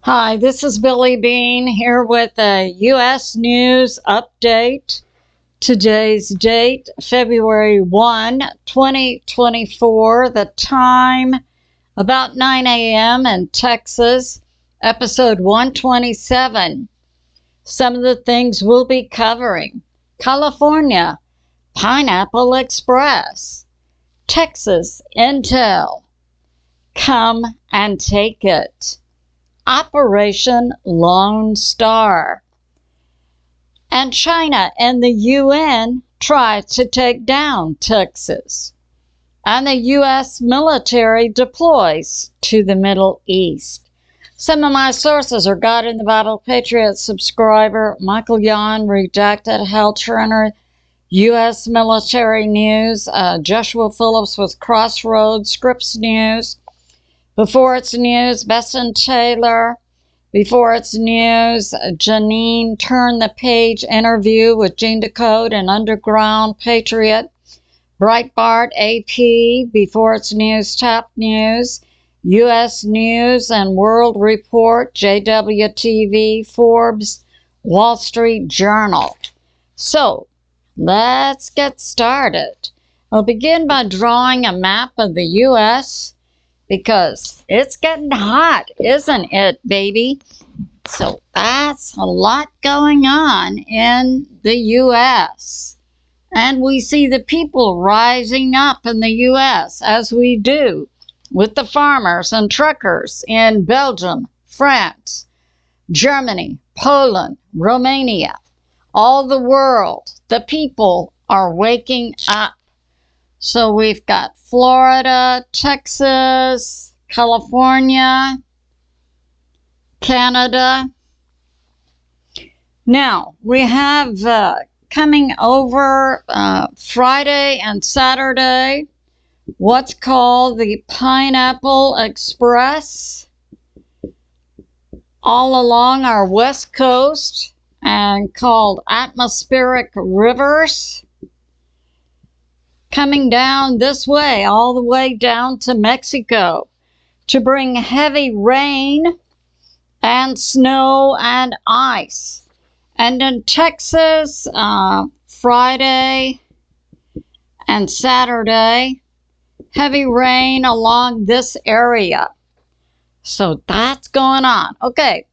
Hi, this is Billie Beene here with a U.S. news update. Today's date, February 1, 2024. The time, about 9 a.m. in Texas, episode 127. Some of the things we'll be covering: California, Pineapple Express, Texas Intel, come and take it, Operation Lone Star, and China and the UN try to take down Texas, and the U.S. military deploys to the Middle East. Some of my sources are God in the Bible, Patriot subscriber, Michael Yon, Redacted, Hell Turner, U.S. military news, Joshua Phillips with Crossroads, Scripps News, Before It's News, Besson Taylor, Before It's News, Janine, Turn the Page interview with Gene Decode and Underground Patriot, Breitbart, AP, Before It's News, Top News, U.S. News and World Report, JWTV, Forbes, Wall Street Journal. So, let's get started. I'll begin by drawing a map of the U.S., because it's getting hot, isn't it, baby? So that's a lot going on in the U.S. And we see the people rising up in the U.S., as we do with the farmers and truckers in Belgium, France, Germany, Poland, Romania, all the world. The people are waking up. So we've got Florida, Texas, California, Canada. Now, we have coming over Friday and Saturday what's called the Pineapple Express all along our west coast, and called atmospheric rivers, coming down this way, all the way down to Mexico, to bring heavy rain and snow and ice. And in Texas, Friday and Saturday, heavy rain along this area. So that's going on. Okay,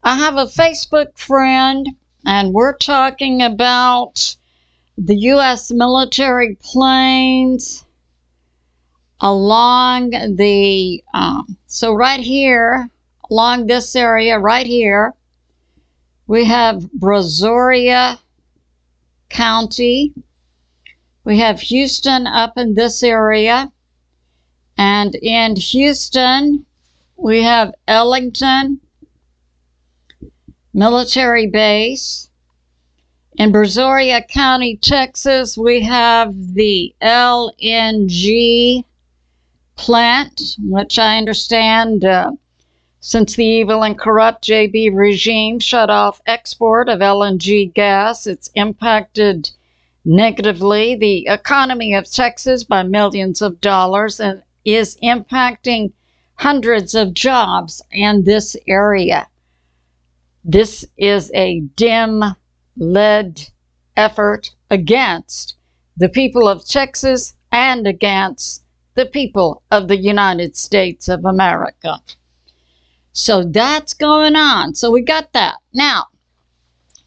I have a Facebook friend, and we're talking about the U.S. military planes along the, so right here, along this area, right here, we have Brazoria County. We have Houston up in this area. And in Houston, we have Angleton military base. In Brazoria County, Texas, we have the LNG plant, which I understand, since the evil and corrupt JB regime shut off export of LNG gas, it's impacted negatively the economy of Texas by millions of dollars and is impacting hundreds of jobs in this area. This is a dim-led effort against the people of Texas and against the people of the United States of America. So that's going on. So we got that. Now,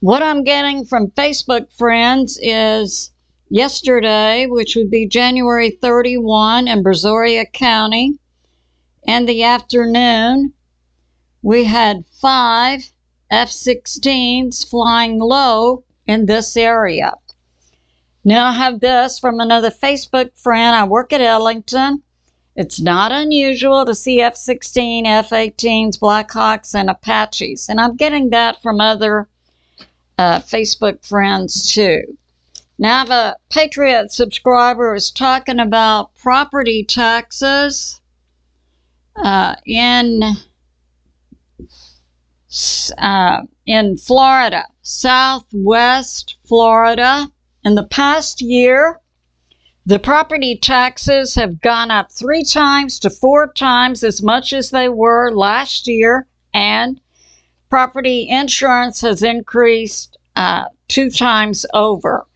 what I'm getting from Facebook friends is yesterday, which would be January 31 in Brazoria County, in the afternoon, we had 5 F-16s flying low in this area. Now I have this from another Facebook friend. I work at Angleton. It's not unusual to see F-16, F-18s, Blackhawks, and Apaches. And I'm getting that from other Facebook friends too. Now I have a Patriot subscriber who's talking about property taxes in Florida, Southwest Florida. In the past year, the property taxes have gone up 3 times to 4 times as much as they were last year and property insurance has increased 2 times over.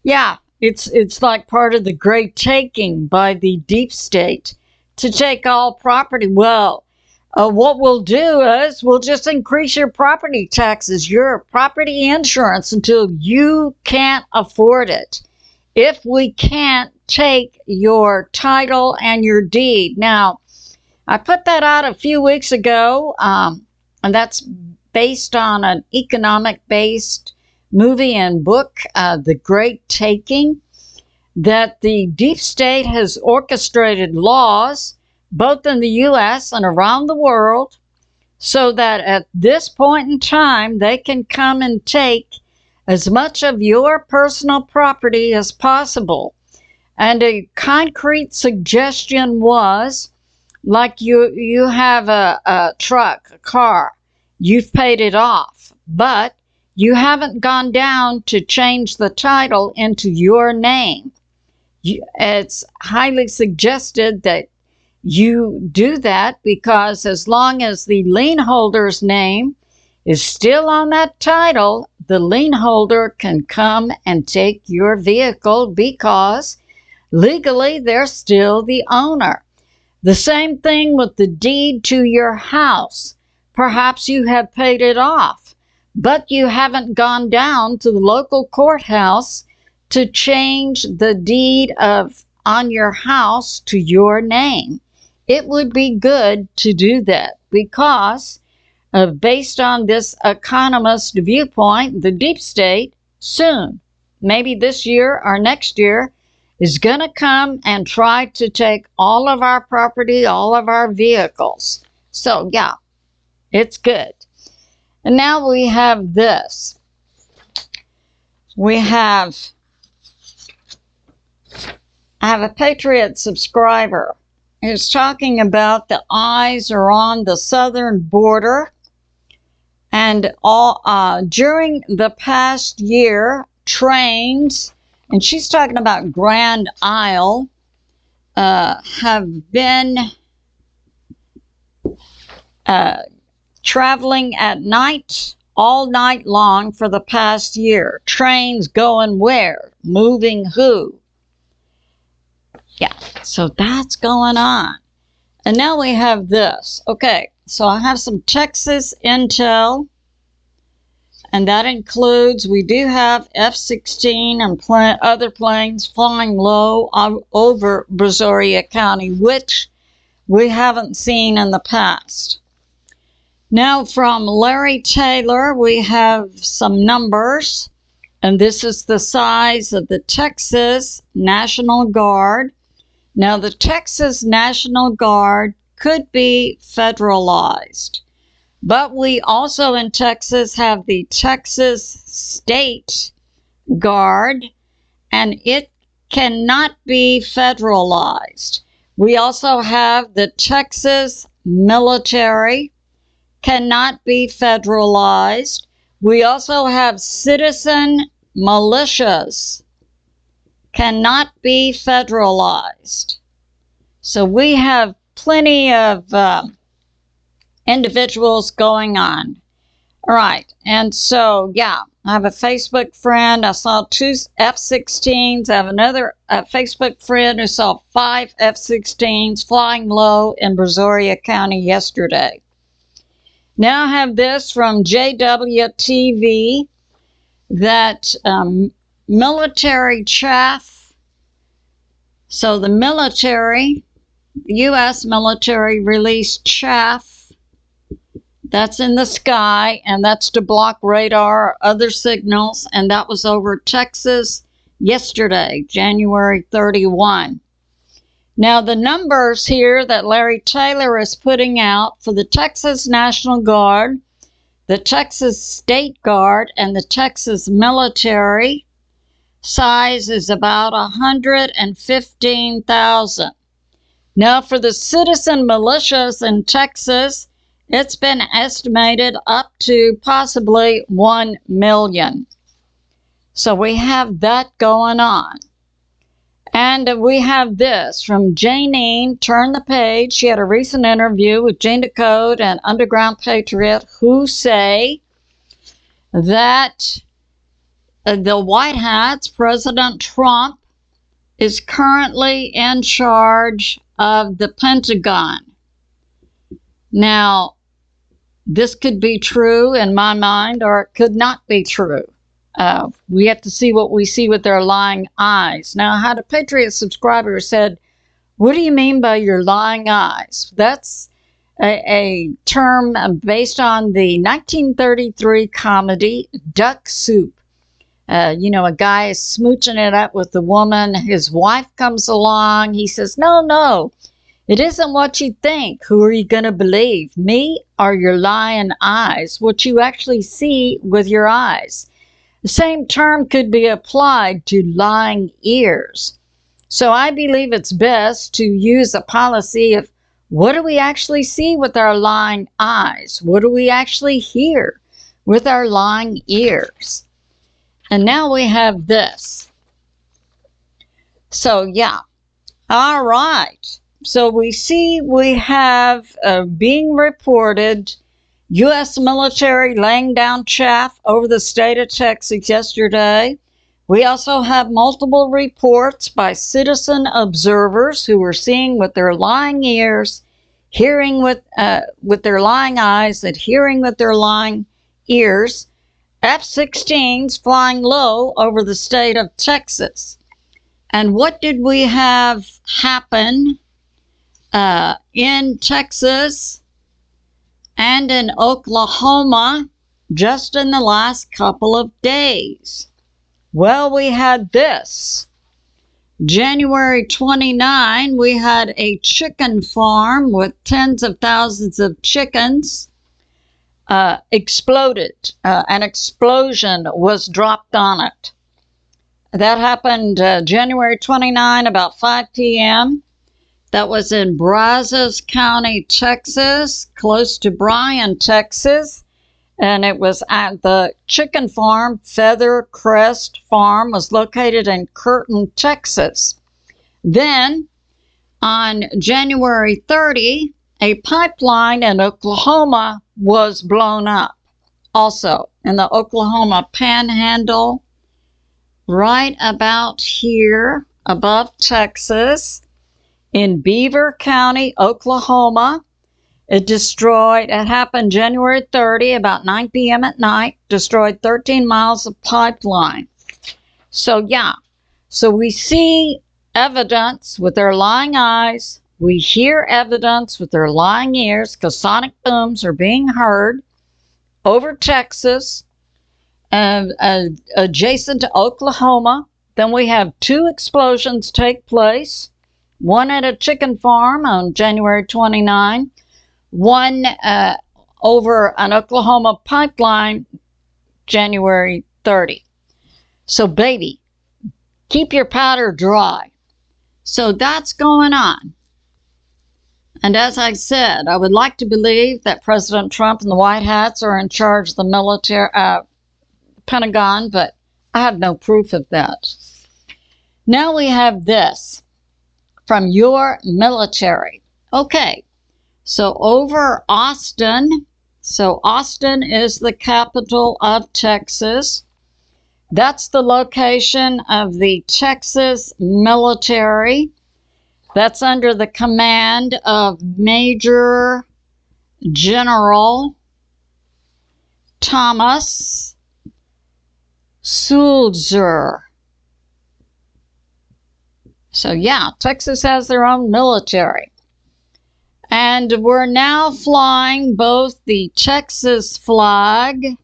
Yeah, it's like part of the great taking by the deep state to take all property. Well, what we'll do is we'll just increase your property taxes, your property insurance, until you can't afford it. If we can't take your title and your deed. Now, I put that out a few weeks ago, and that's based on an economic-based movie and book, The Great Taking, that the deep state has orchestrated laws both in the U.S. and around the world so that at this point in time they can come and take as much of your personal property as possible. And a concrete suggestion was, like you have a truck, a car, you've paid it off, but you haven't gone down to change the title into your name. It's highly suggested that you do that, because as long as the lien holder's name is still on that title, the lien holder can come and take your vehicle because legally they're still the owner. The same thing with the deed to your house. Perhaps you have paid it off, but you haven't gone down to the local courthouse to change the deed on your house to your name. It would be good to do that because based on this economist viewpoint, the deep state soon, maybe this year or next year, is going to come and try to take all of our property, all of our vehicles. So yeah, it's good. And now we have this. I have a Patriot subscriber who's talking about the eyes are on the southern border, and during the past year, trains, and she's talking about Grand Isle, have been traveling at night, all night long for the past year. Trains going where? Moving who? Yeah, so that's going on. And now we have this. Okay, so I have some Texas intel, and that includes, we do have F-18 and other planes flying low over Brazoria County, which we haven't seen in the past. Now from Larry Taylor, we have some numbers, and this is the size of the Texas National Guard. Now, the Texas National Guard could be federalized, but we also in Texas have the Texas State Guard, and it cannot be federalized. We also have the Texas military, cannot be federalized. We also have citizen militias, cannot be federalized. So we have plenty of individuals going on. All right, and so yeah, I have a Facebook friend. I saw 2 F-16s. I have another Facebook friend who saw 5 F-16s flying low in Brazoria County yesterday. Now I have this from JWTV that military chaff. So the military, U.S. military released chaff. That's in the sky, and that's to block radar or other signals, and that was over Texas yesterday, January 31. Now the numbers here that Larry Taylor is putting out for the Texas National Guard, the Texas State Guard, and the Texas military, size is about 115,000. Now for the citizen militias in Texas, it's been estimated up to possibly 1 million. So we have that going on. And we have this from JANINE. Turn the page. She had a recent interview with Gene DeCode and Underground Patriot, who say that the White Hats, President Trump, is currently in charge of the Pentagon. Now, this could be true in my mind, or it could not be true. We have to see what we see with our lying eyes. Now, I had a Patriot subscriber said, what do you mean by your lying eyes? That's a term based on the 1933 comedy Duck Soup. You know, a guy is smooching it up with the woman. His wife comes along. He says, no, it isn't what you think. Who are you going to believe? Me or your lying eyes? What you actually see with your eyes. The same term could be applied to lying ears. So I believe it's best to use a policy of what do we actually see with our lying eyes? What do we actually hear with our lying ears? And now we have this. So, yeah. All right. So we see we have being reported U.S. military laying down chaff over the state of Texas yesterday. We also have multiple reports by citizen observers who were seeing with their lying ears, hearing with their lying eyes, and hearing with their lying ears. F-16s flying low over the state of Texas. And what did we have happen in Texas and in Oklahoma just in the last couple of days? Well, we had this. January 29, we had a chicken farm with tens of thousands of chickens exploded. An explosion was dropped on it. That happened January 29, about 5 p.m. That was in Brazos County, Texas, close to Bryan, Texas. And it was at the chicken farm, Feather Crest Farm, was located in Curtin, Texas. Then, on January 30, a pipeline in Oklahoma was blown up. Also, in the Oklahoma Panhandle, right about here, above Texas, in Beaver County, Oklahoma. It happened January 30, about 9 p.m. at night, destroyed 13 miles of pipeline. So, yeah. So we see evidence with our lying eyes. We hear evidence with our lying ears because sonic booms are being heard over Texas, adjacent to Oklahoma. Then we have 2 explosions take place. One at a chicken farm on January 29. One over an Oklahoma pipeline, January 30. So, baby, keep your powder dry. So that's going on. And as I said, I would like to believe that President Trump and the White Hats are in charge of the military, Pentagon, but I have no proof of that. Now we have this from your military. Okay. So over Austin, so Austin is the capital of Texas. That's the location of the Texas military. That's under the command of Major General Thomas Sulzer. So yeah, Texas has their own military. And we're now flying both the Texas flag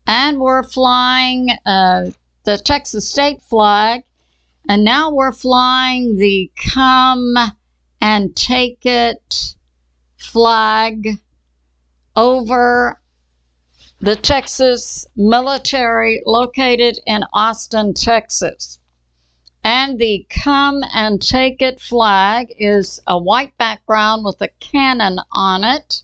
and we're flying the Texas state flag. And now we're flying the Come and Take It flag over the Texas military located in Austin, Texas. And the Come and Take It flag is a white background with a cannon on it.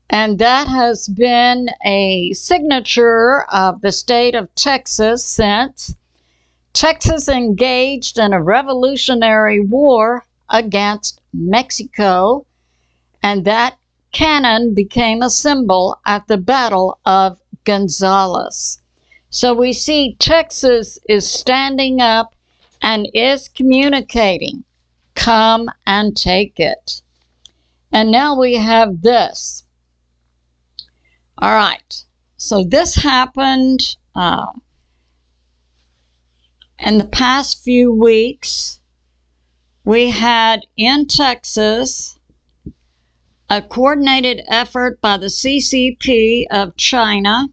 And that has been a signature of the state of Texas since Texas engaged in a revolutionary war against Mexico, and that cannon became a symbol at the Battle of Gonzales. So we see Texas is standing up and is communicating, come and take it. And now we have this. All right, so this happened in the past few weeks. We had in Texas a coordinated effort by the CCP of China,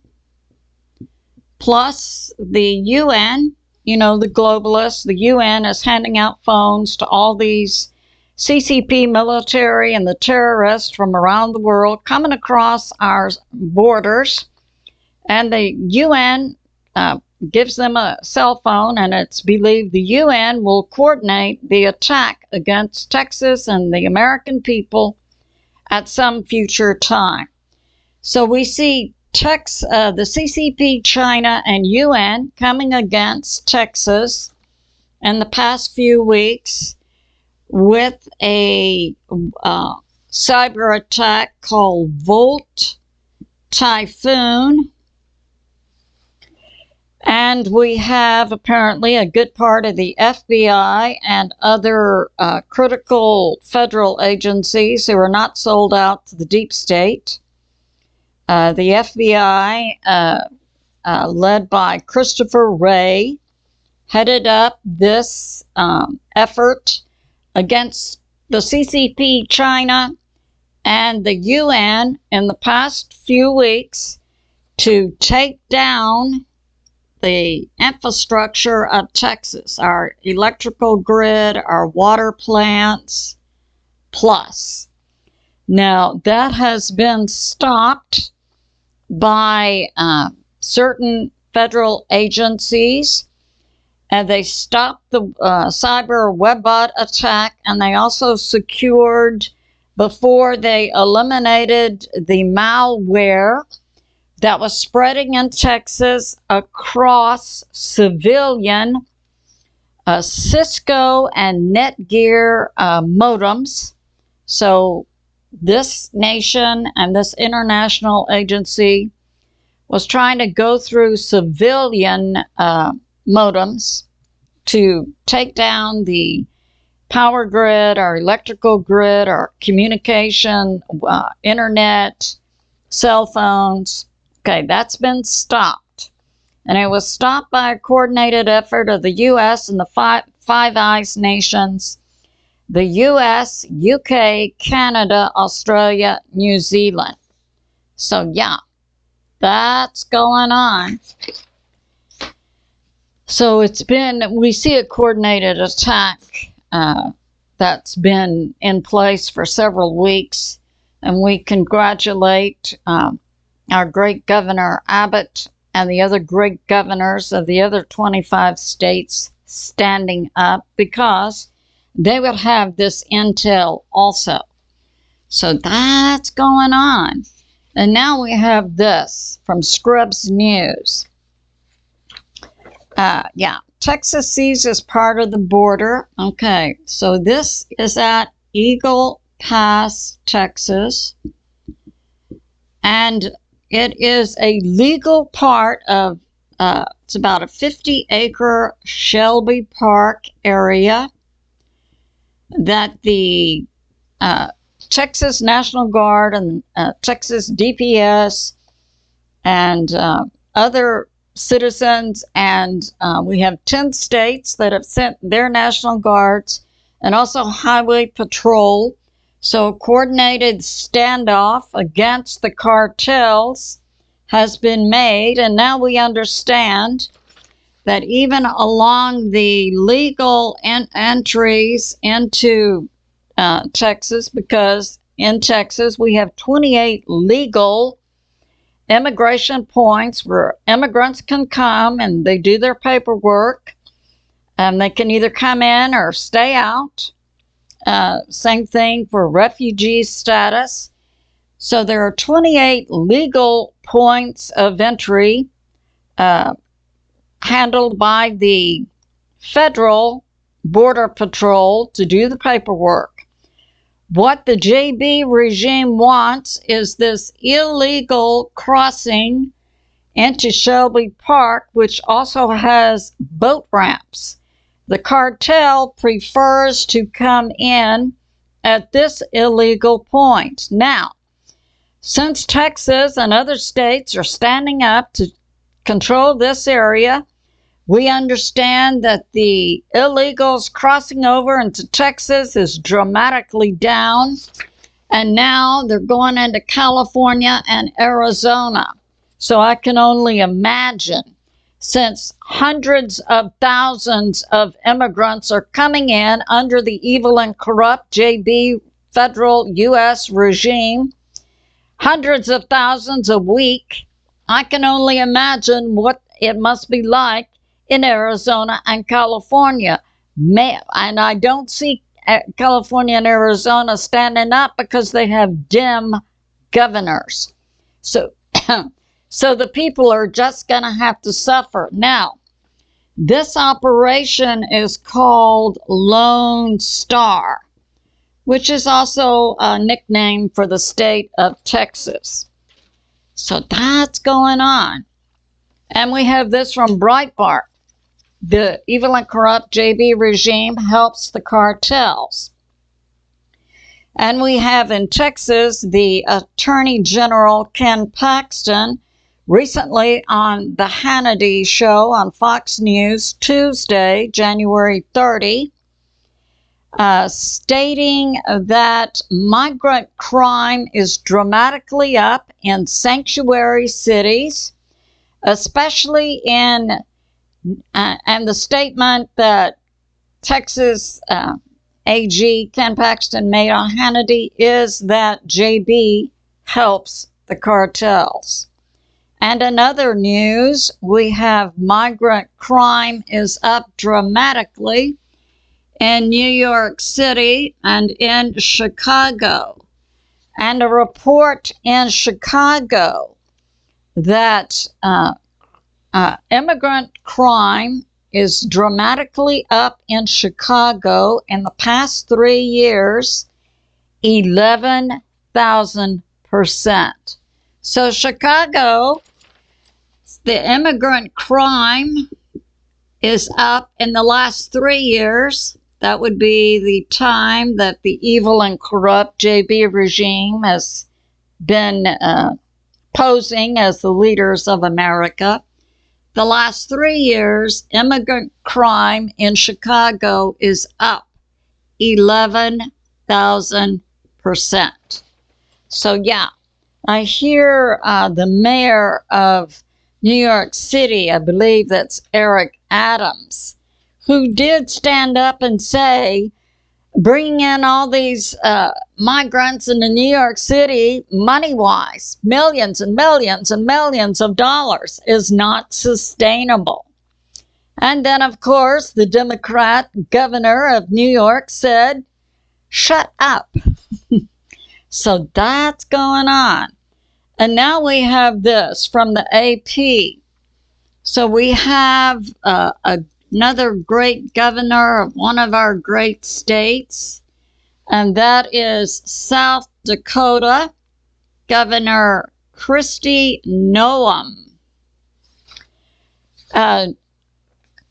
plus the UN, you know, the globalists. The UN is handing out phones to all these CCP military and the terrorists from around the world coming across our borders. And the UN gives them a cell phone, and it's believed the UN will coordinate the attack against Texas and the American people at some future time. So we see the CCP, China, and UN coming against Texas in the past few weeks with a cyber attack called Volt Typhoon. And we have apparently a good part of the FBI and other critical federal agencies who are not sold out to the deep state. The FBI, led by Christopher Wray, headed up this effort against the CCP, China, and the UN in the past few weeks to take down the infrastructure of Texas, our electrical grid, our water plants, plus. Now, that has been stopped by certain federal agencies, and they stopped the cyber webbot attack, and they also secured, before they eliminated the malware that was spreading in Texas across civilian Cisco and Netgear modems. So this nation and this international agency was trying to go through civilian modems to take down the power grid, our electrical grid, our communication, internet, cell phones. Okay, that's been stopped. And it was stopped by a coordinated effort of the U.S. and the Five Eyes nations, the U.S., UK, Canada, Australia, New Zealand. So, yeah, that's going on. So we see a coordinated attack that's been in place for several weeks, and we congratulate our great Governor Abbott and the other great governors of the other 25 states standing up, because they would have this intel also. So that's going on. And now we have this from Scrubs News. Texas seizes part of the border. Okay, so this is at Eagle Pass, Texas. And it is a legal part of, it's about a 50-acre Shelby Park area that the Texas National Guard and Texas DPS and other citizens, and we have 10 states that have sent their National Guards, and also Highway Patrol. So a coordinated standoff against the cartels has been made, and now we understand that even along the legal entries into Texas, because in Texas we have 28 legal immigration points where immigrants can come and they do their paperwork, and they can either come in or stay out. Same thing for refugee status. So there are 28 legal points of entry handled by the federal border patrol to do the paperwork. What the JB regime wants is this illegal crossing into Shelby Park, which also has boat ramps. The cartel prefers to come in at this illegal point. Now, since Texas and other states are standing up to control this area, we understand that the illegals crossing over into Texas is dramatically down, and now they're going into California and Arizona. So I can only imagine, since hundreds of thousands of immigrants are coming in under the evil and corrupt JB federal U.S. regime, hundreds of thousands a week, I can only imagine what it must be like in Arizona and California. And I don't see California and Arizona standing up because they have dim governors. So, so the people are just going to have to suffer. Now, this operation is called Lone Star, which is also a nickname for the state of Texas. So that's going on. And we have this from Breitbart. The evil and corrupt JB regime helps the cartels. And we have in Texas the Attorney General Ken Paxton recently on the Hannity show on Fox News Tuesday, January 30, stating that migrant crime is dramatically up in sanctuary cities, especially in, and the statement that Texas AG Ken Paxton made on Hannity is that JB helps the cartels. And in other news, we have migrant crime is up dramatically in New York City and in Chicago. And a report in Chicago that immigrant crime is dramatically up in Chicago in the past 3 years, 11,000%. So Chicago, the immigrant crime is up in the last 3 years. That would be the time that the evil and corrupt JB regime has been posing as the leaders of America. The last 3 years, immigrant crime in Chicago is up 11,000%. So yeah, I hear the mayor of New York City, I believe that's Eric Adams, who did stand up and say, bringing in all these migrants into New York City, money-wise, millions and millions and millions of dollars, is not sustainable. And then, of course, the Democrat governor of New York said, shut up. So that's going on. And now we have this from the AP. So we have another great governor of one of our great states, and that is South Dakota, Governor Kristi Noem.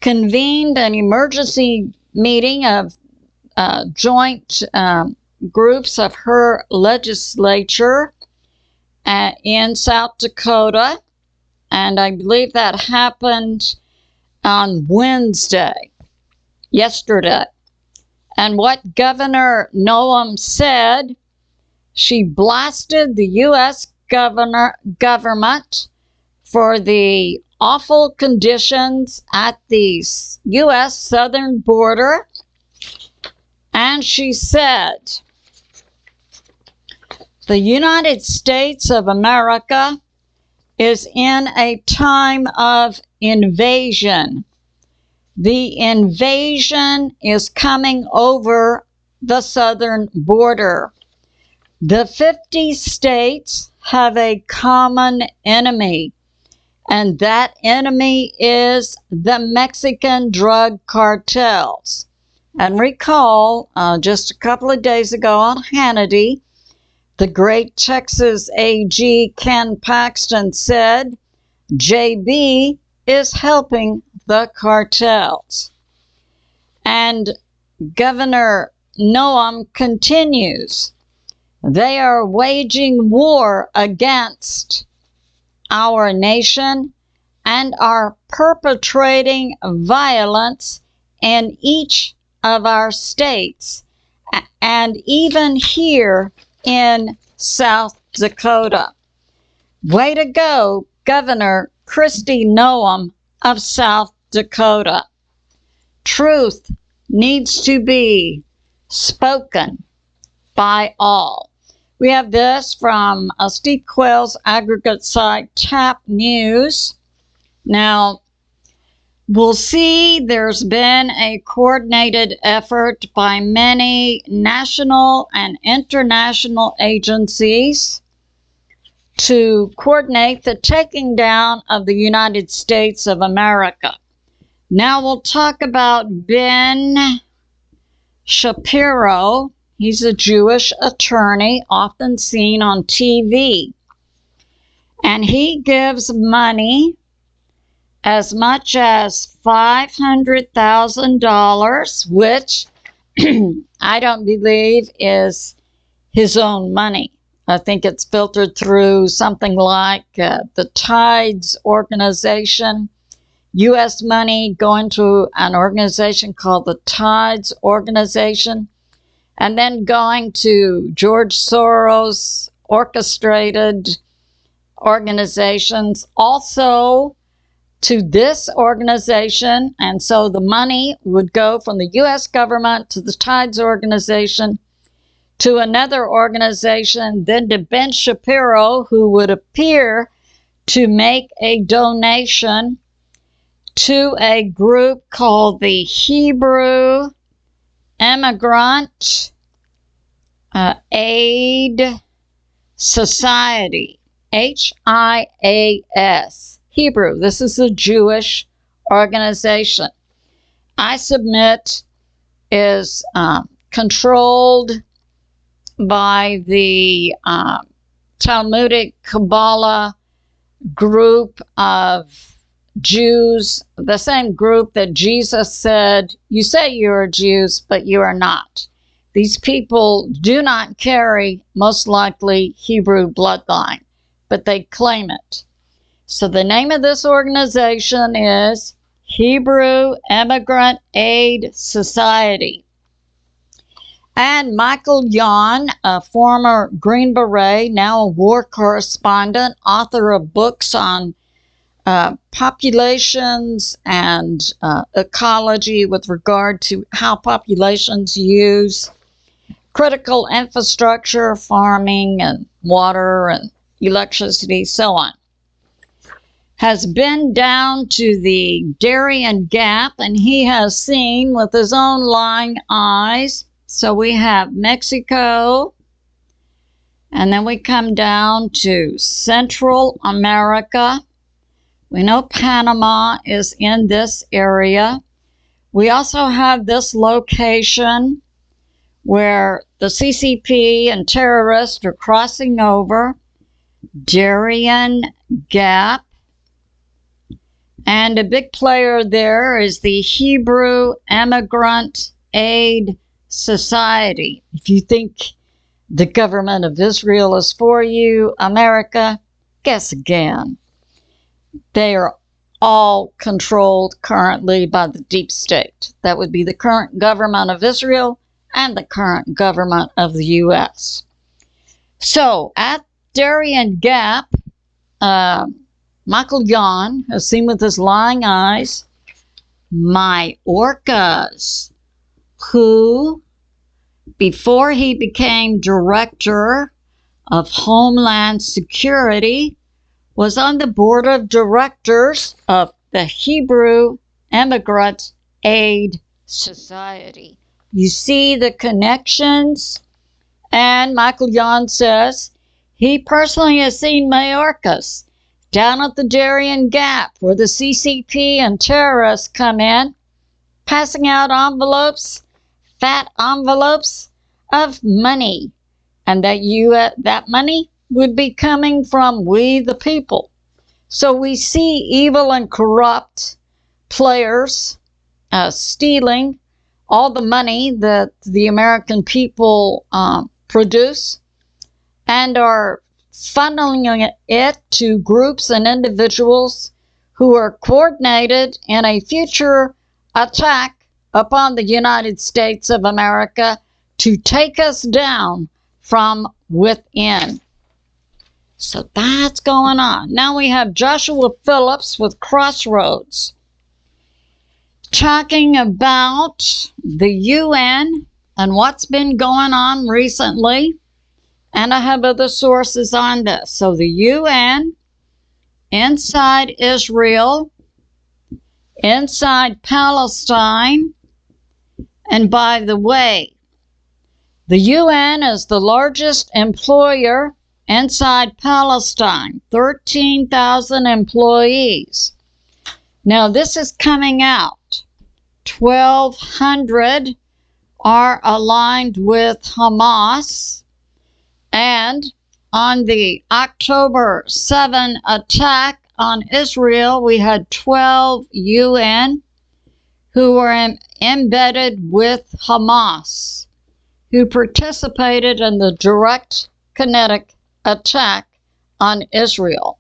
Convened an emergency meeting of joint groups of her legislature in South Dakota, and I believe that happened on Wednesday, yesterday. And what Governor Noem said, she blasted the U.S. government for the awful conditions at the U.S. southern border. And she said, the United States of America is in a time of invasion. The invasion is coming over the southern border. The 50 states have a common enemy, and that enemy is the Mexican drug cartels. And recall, just a couple of days ago on Hannity, the great Texas AG Ken Paxton said JB is helping the cartels. And Governor Noam continues, they are waging war against our nation and are perpetrating violence in each of our states and even here in South Dakota. Way to go, Governor Kristi Noem of South Dakota. Truth needs to be spoken by all. We have this from Steve Quayle's aggregate site, CHAFF News. Now, we'll see there's been a coordinated effort by many national and international agencies to coordinate the taking down of the United States of America. Now we'll talk about Ben Shapiro. He's a Jewish attorney, often seen on TV. And he gives money as much as $500,000, which I don't believe is his own money. I think it's filtered through something like the Tides organization, U.S. money going to an organization called the Tides organization, and then going to George Soros orchestrated organizations, also to this organization. And so the money would go from the U.S. government to the Tides organization to another organization, then to Ben Shapiro, who would appear to make a donation to a group called the Hebrew Immigrant Aid Society, HIAS. Hebrew, this is a Jewish organization. I submit is controlled by the Talmudic Kabbalah group of Jews, the same group that Jesus said, you say you are Jews, but you are not. These people do not carry, most likely, Hebrew bloodline, but they claim it. So the name of this organization is Hebrew Immigrant Aid Society. And Michael Yon, a former Green Beret, now a war correspondent, author of books on populations and ecology with regard to how populations use critical infrastructure, farming and water and electricity, so on, has been down to the Darian Gap, and he has seen with his own lying eyes. So we have Mexico, and then we come down to Central America. We know Panama is in this area. We also have this location where the CCP and terrorists are crossing over, Darian Gap. And a big player there is the Hebrew Immigrant Aid Society. If you think the government of Israel is for you, America, guess again. They are all controlled currently by the deep state. That would be the current government of Israel and the current government of the U.S. So at Darian Gap, Michael Yon has seen with his lying eyes my orcas, who, before he became director of Homeland Security, was on the board of directors of the Hebrew Immigrant Aid Society. You see the connections? And Michael Yon says he personally has seen Mayorkas down at the Darian Gap, where the CCP and terrorists come in, passing out envelopes, fat envelopes of money. And that money would be coming from we the people. So we see evil and corrupt players stealing all the money that the American people produce and are funneling it to groups and individuals who are coordinated in a future attack upon the United States of America to take us down from within. So that's going on. Now we have Joshua Phillips with CROSSROADS talking about the UN and what's been going on recently. And I have other sources on this. So the UN, inside Israel, inside Palestine, and by the way, the UN is the largest employer inside Palestine, 13,000 employees. Now this is coming out. 1,200 are aligned with Hamas. And on the October 7 attack on Israel, we had 12 UN who were embedded with Hamas, who participated in the direct kinetic attack on Israel.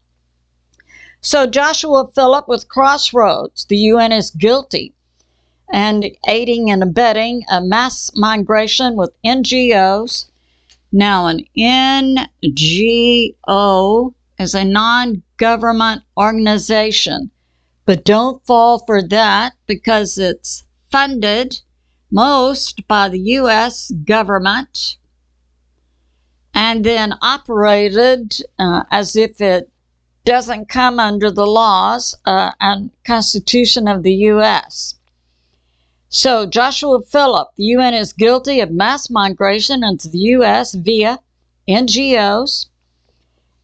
So Joshua Phillipp with CROSSROADS, the UN is guilty and aiding and abetting a mass migration with NGOs. Now, an NGO is a non-government organization, but don't fall for that because it's funded most by the U.S. government and then operated as if it doesn't come under the laws and Constitution of the U.S. So Joshua Phillipp, the UN is guilty of mass migration into the U.S. via NGOs,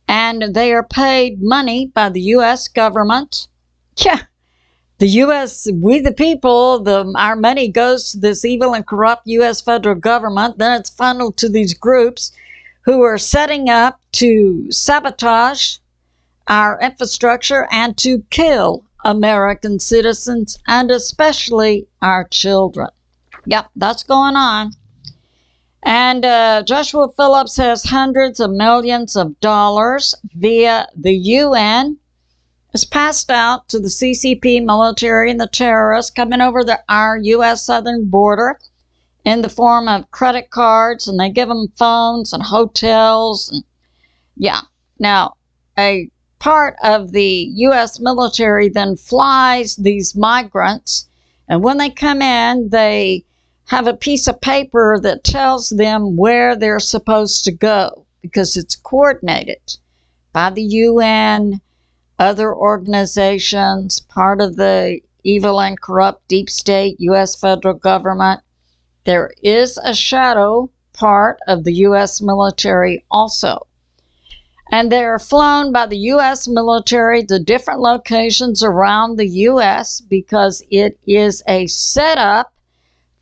and they are paid money by the U.S. government. Yeah, the U.S., we the people, our money goes to this evil and corrupt U.S. federal government. Then it's funneled to these groups who are setting up to sabotage our infrastructure and to kill American citizens and especially our children. Yep, that's going on. And Joshua Phillips has hundreds of millions of dollars via the UN. It's passed out to the CCP military and the terrorists coming over our U.S. southern border in the form of credit cards, and they give them phones and hotels. And yeah, now a part of the U.S. military then flies these migrants, and when they come in, they have a piece of paper that tells them where they're supposed to go because it's coordinated by the UN, other organizations, part of the evil and corrupt deep state U.S. federal government. There is a shadow part of the U.S. military also. And they're flown by the U.S. military to different locations around the U.S. because it is a setup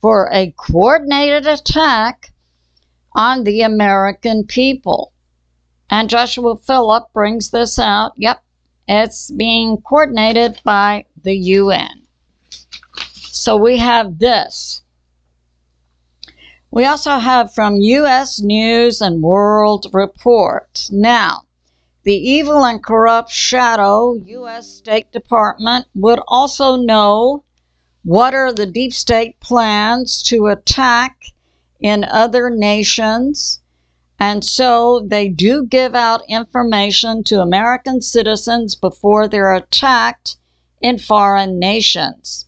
for a coordinated attack on the American people. And Joshua Phillipp brings this out. Yep, it's being coordinated by the UN. So we have this. We also have from U.S. News and World Report. Now, the evil and corrupt shadow U.S. State Department would also know what are the deep state plans to attack in other nations. And so they do give out information to American citizens before they're attacked in foreign nations.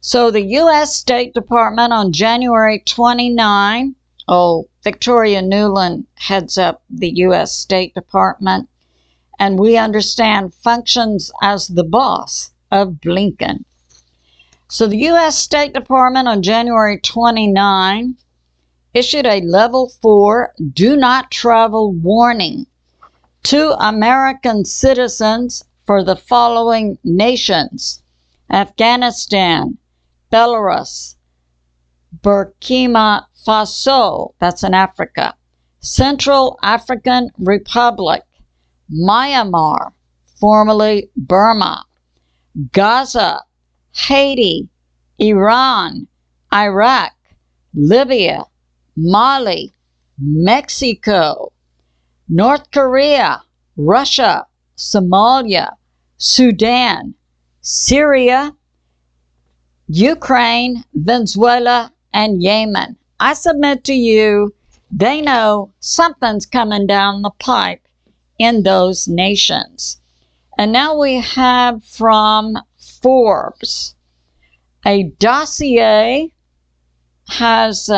So the U.S. State Department on January 29, Victoria Nuland heads up the U.S. State Department, and we understand functions as the boss of Blinken. So the U.S. State Department on January 29 issued a level 4 do not travel warning to American citizens for the following nations: Afghanistan, Belarus, Burkina Faso, that's in Africa, Central African Republic, Myanmar, formerly Burma, Gaza, Haiti, Iran, Iraq, Libya, Mali, Mexico, North Korea, Russia, Somalia, Sudan, Syria, Ukraine, Venezuela, and Yemen. I submit to you, they know something's coming down the pipe in those nations. And now we have from Forbes, a dossier has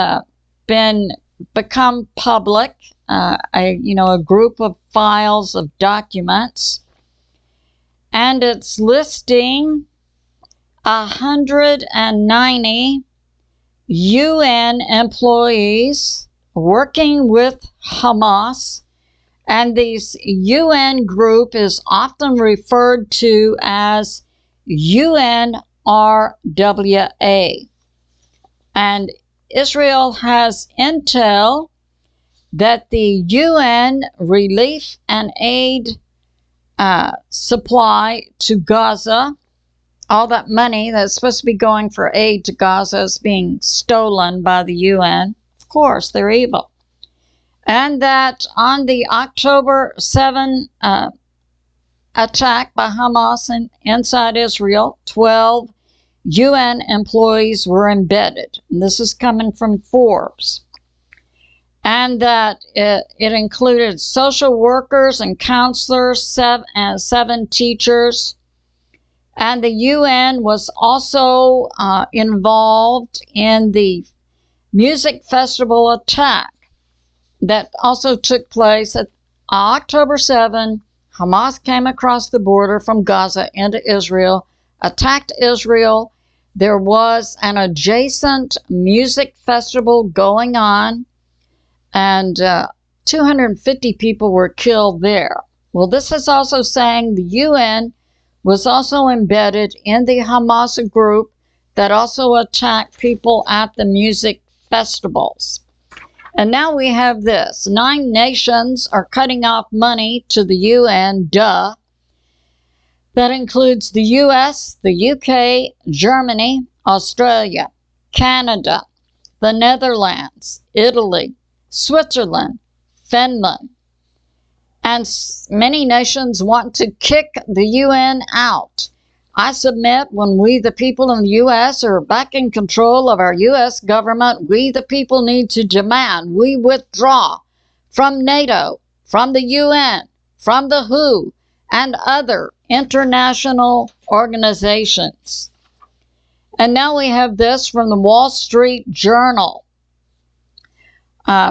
become public, a group of files of documents, and it's listing 190 UN employees working with Hamas, and this UN group is often referred to as UNRWA. And Israel has intel that the UN relief and aid supply to Gaza, all that money that's supposed to be going for aid to Gaza, is being stolen by the UN. Of course, they're evil. And that on the October 7 attack by Hamas inside Israel, 12 UN employees were embedded. And this is coming from Forbes. And that it included social workers and counselors, 7 teachers. And the UN was also involved in the music festival attack that also took place at October 7. Hamas came across the border from Gaza into Israel, attacked Israel. There was an adjacent music festival going on, and 250 people were killed there. Well, this is also saying the UN was also embedded in the Hamas group that also attacked people at the music festivals. And now we have this. 9 nations are cutting off money to the UN, duh. That includes the US, the UK, Germany, Australia, Canada, the Netherlands, Italy, Switzerland, Finland. And many nations want to kick the UN out. I submit when we, the people in the U.S., are back in control of our U.S. government, we, the people, need to demand we withdraw from NATO, from the UN, from the WHO, and other international organizations. And now we have this from the Wall Street Journal,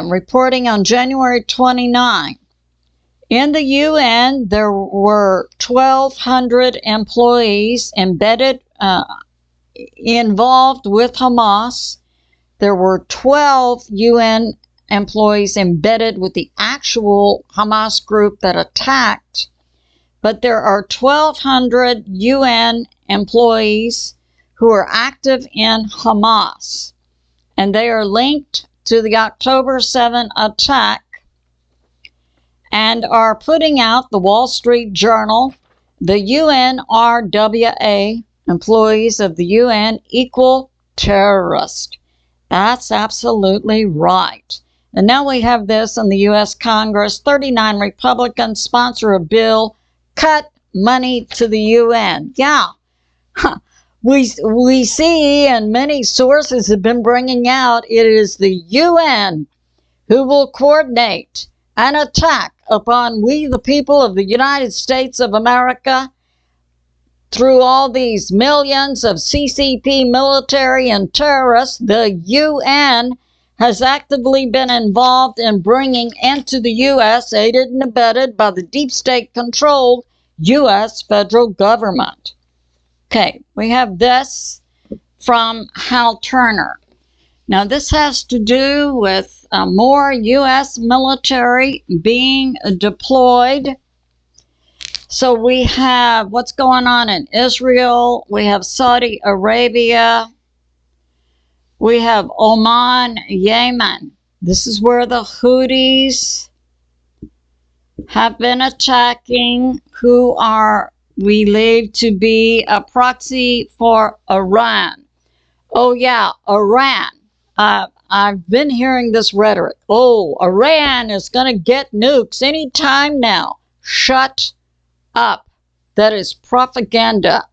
reporting on January 29. In the UN, there were 1,200 employees embedded, involved with Hamas. There were 12 UN employees embedded with the actual Hamas group that attacked. But there are 1,200 UN employees who are active in Hamas. And they are linked to the October 7 attack, and are putting out, the Wall Street Journal, the UNRWA, employees of the UN, equal terrorist. That's absolutely right. And now we have this in the U.S. Congress. 39 Republicans sponsor a bill, cut money to the UN. Yeah, we see, and many sources have been bringing out, it is the UN who will coordinate an attack upon we, the people of the United States of America, through all these millions of CCP military and terrorists. The UN has actively been involved in bringing into the U.S., aided and abetted by the deep state-controlled U.S. federal government. Okay, we have this from Hal Turner. Now, this has to do with more U.S. military being deployed. So we have what's going on in Israel. We have Saudi Arabia. We have Oman, Yemen. This is where the Houthis have been attacking, who are believed to be a proxy for Iran. Oh yeah, Iran. I've been hearing this rhetoric. Oh, Iran is going to get nukes anytime now. Shut up. That is propaganda.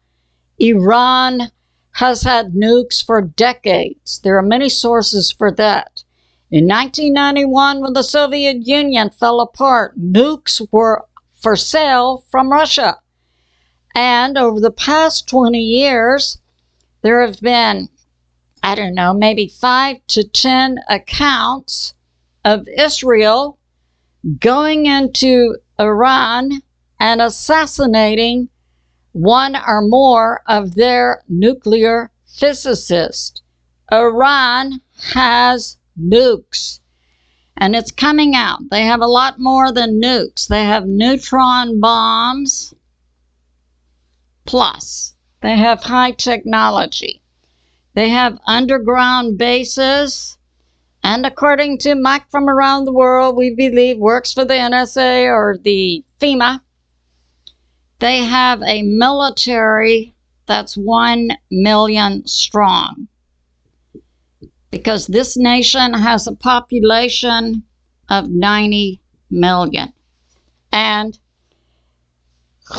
Iran has had nukes for decades. There are many sources for that. In 1991, when the Soviet Union fell apart, nukes were for sale from Russia. And over the past 20 years, there have been, I don't know, maybe 5 to 10 accounts of Israel going into Iran and assassinating one or more of their nuclear physicists. Iran has nukes, and it's coming out. They have a lot more than nukes. They have neutron bombs, plus they have high technology. They have underground bases, and according to Mike from around the world, we believe works for the NSA or the FEMA, they have a military that's 1 million strong. Because this nation has a population of 90 million. And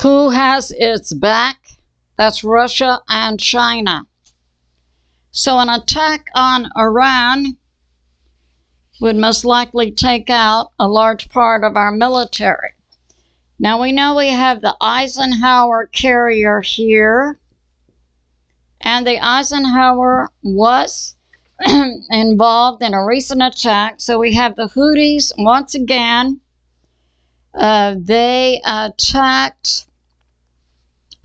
who has its back? That's Russia and China. So an attack on Iran would most likely take out a large part of our military. Now we know we have the Eisenhower carrier here, and the Eisenhower was involved in a recent attack. So we have the Houthis once again. They attacked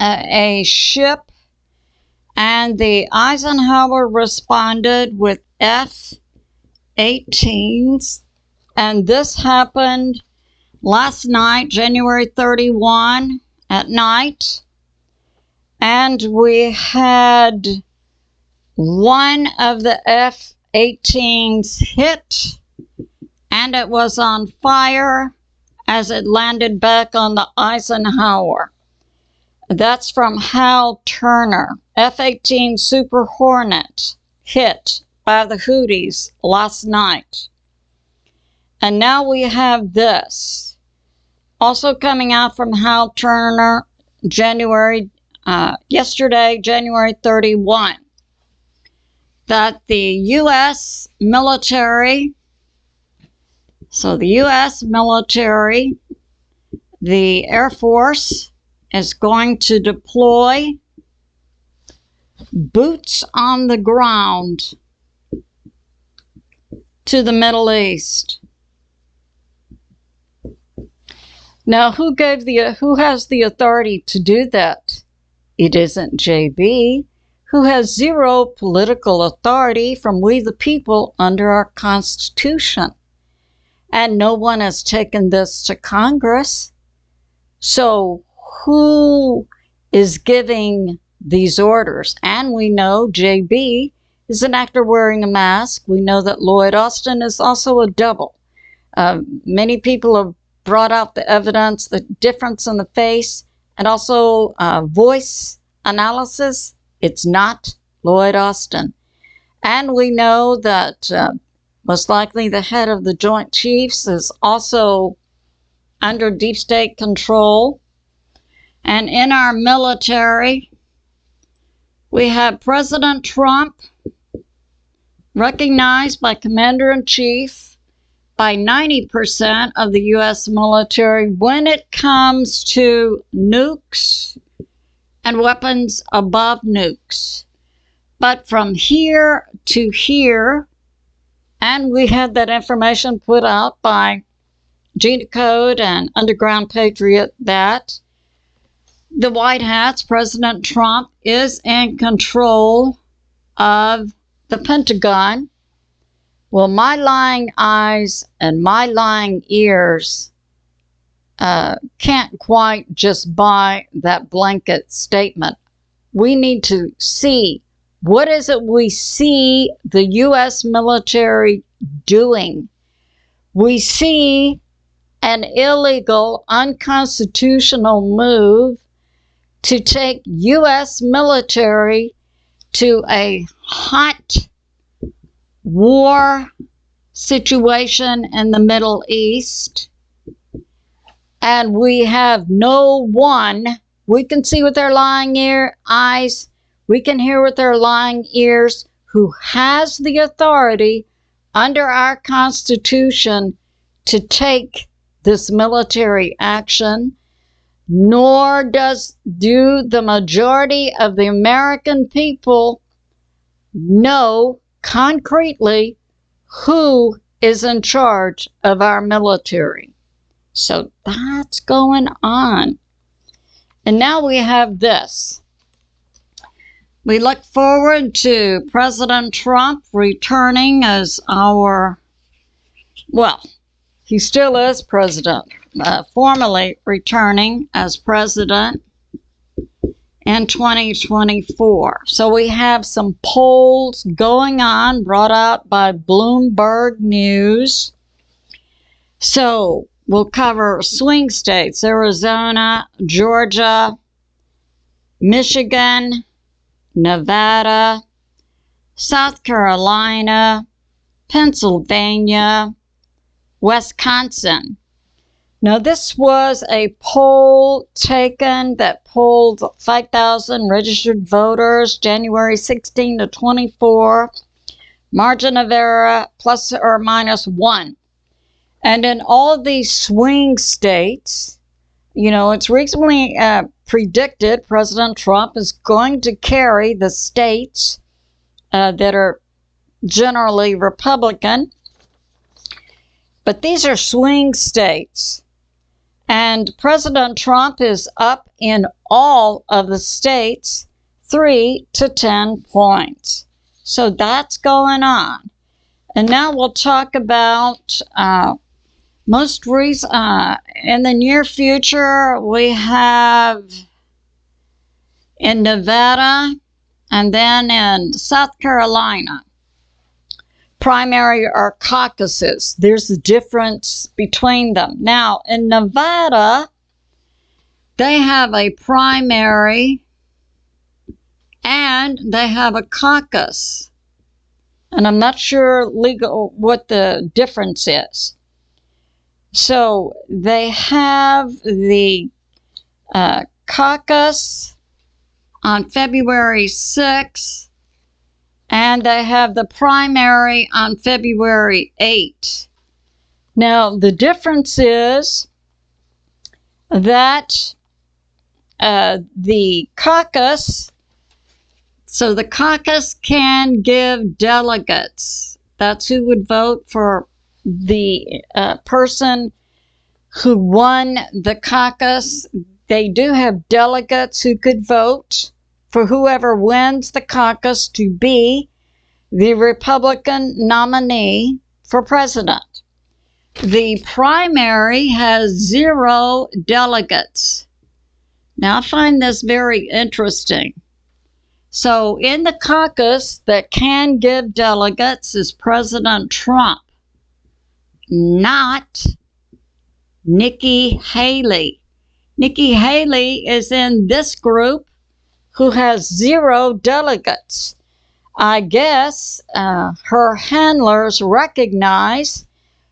a ship, and the Eisenhower responded with F-18s, and this happened last night, January 31 at night, and we had one of the F-18s hit, and it was on fire as it landed back on the Eisenhower. That's from Hal Turner. F-18 Super Hornet hit by the Houthis last night. And now we have this. Also coming out from Hal Turner, yesterday, January 31. That the U.S. military, the Air Force is going to deploy boots on the ground to the Middle East. Now, who has the authority to do that? It isn't JB, who has zero political authority from we the people under our Constitution. And no one has taken this to Congress. So who is giving these orders? And we know JB is an actor wearing a mask. We know that Lloyd Austin is also a double. Many people have brought out the evidence, the difference in the face, and also voice analysis. It's not Lloyd Austin. And we know that most likely the head of the Joint Chiefs is also under deep state control. And in our military, we have President Trump recognized by Commander-in-Chief by 90% of the U.S. military when it comes to nukes and weapons above nukes. But from here to here, and we had that information put out by DECODE and Underground Patriot, that the White Hats, President Trump, is in control of the Pentagon Well, my lying eyes and my lying ears can't quite just buy that blanket statement. We need to see, what is it we see the U.S. military doing? We see an illegal, unconstitutional move to take U.S. military to a hot war situation in the Middle East. And we have no one. We can see with our lying eyes, we can hear with our lying ears, who has the authority under our Constitution to take this military action, nor do the majority of the American people know concretely who is in charge of our military. So that's going on. And now we have this. We look forward to President Trump returning as our, well, he still is president, formally returning as president in 2024. So we have some polls going on, brought out by Bloomberg News. So we'll cover swing states: Arizona, Georgia, Michigan, Nevada, South Carolina, Pennsylvania, Wisconsin. Now, this was a poll taken that polled 5,000 registered voters, January 16 to 24, margin of error plus or minus 1. And in all of these swing states, you know, it's recently predicted President Trump is going to carry the states that are generally Republican. But these are swing states. And President Trump is up in all of the states 3 to 10 points. So that's going on. And now we'll talk about most recent, in the near future, we have in Nevada and then in South Carolina, primary or caucuses. There's a difference between them. Now, in Nevada, they have a primary and they have a caucus. And I'm not sure what the difference is. So they have the caucus on February 6th, and they have the primary on February 8th. Now, the difference is that the caucus, so the caucus can give delegates. That's who would vote for the person who won the caucus. They do have delegates who could vote for whoever wins the caucus to be the Republican nominee for president. The primary has 0 delegates. Now, I find this very interesting. So in the caucus that can give delegates is President Trump, not Nikki Haley. Nikki Haley is in this group who has 0 delegates. I guess her handlers recognize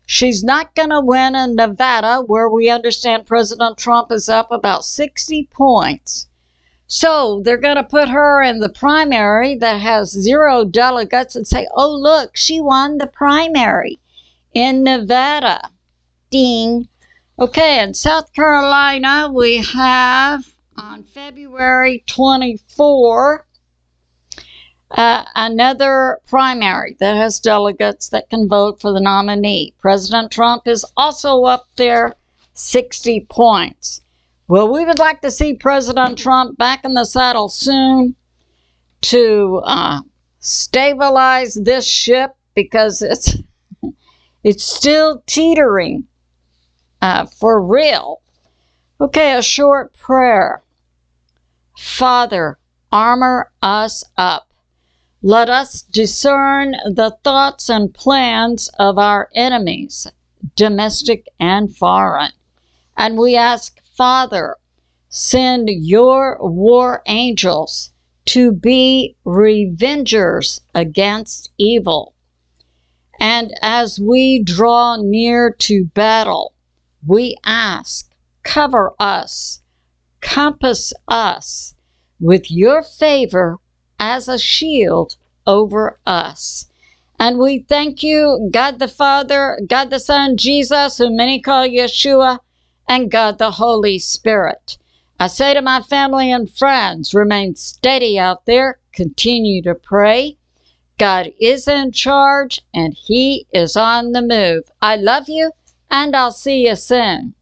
she's not going to win in Nevada, where we understand President Trump is up about 60 points. So they're going to put her in the primary that has 0 delegates and say, oh, look, she won the primary in Nevada. Ding. Okay, in South Carolina, we have on February 24 another primary that has delegates that can vote for the nominee. President Trump is also up there, 60 points. Well, we would like to see President Trump back in the saddle soon to stabilize this ship, because It's still teetering for real. Okay, a short prayer. Father, armor us up. Let us discern the thoughts and plans of our enemies, domestic and foreign. And we ask, Father, send your war angels to be revengers against evil. And as we draw near to battle, we ask, cover us, compass us with your favor as a shield over us. And we thank you, God the Father, God the Son, Jesus, whom many call Yeshua, and God the Holy Spirit. I say to my family and friends, remain steady out there, continue to pray. God is in charge and He is on the move. I love you, and I'll see you soon.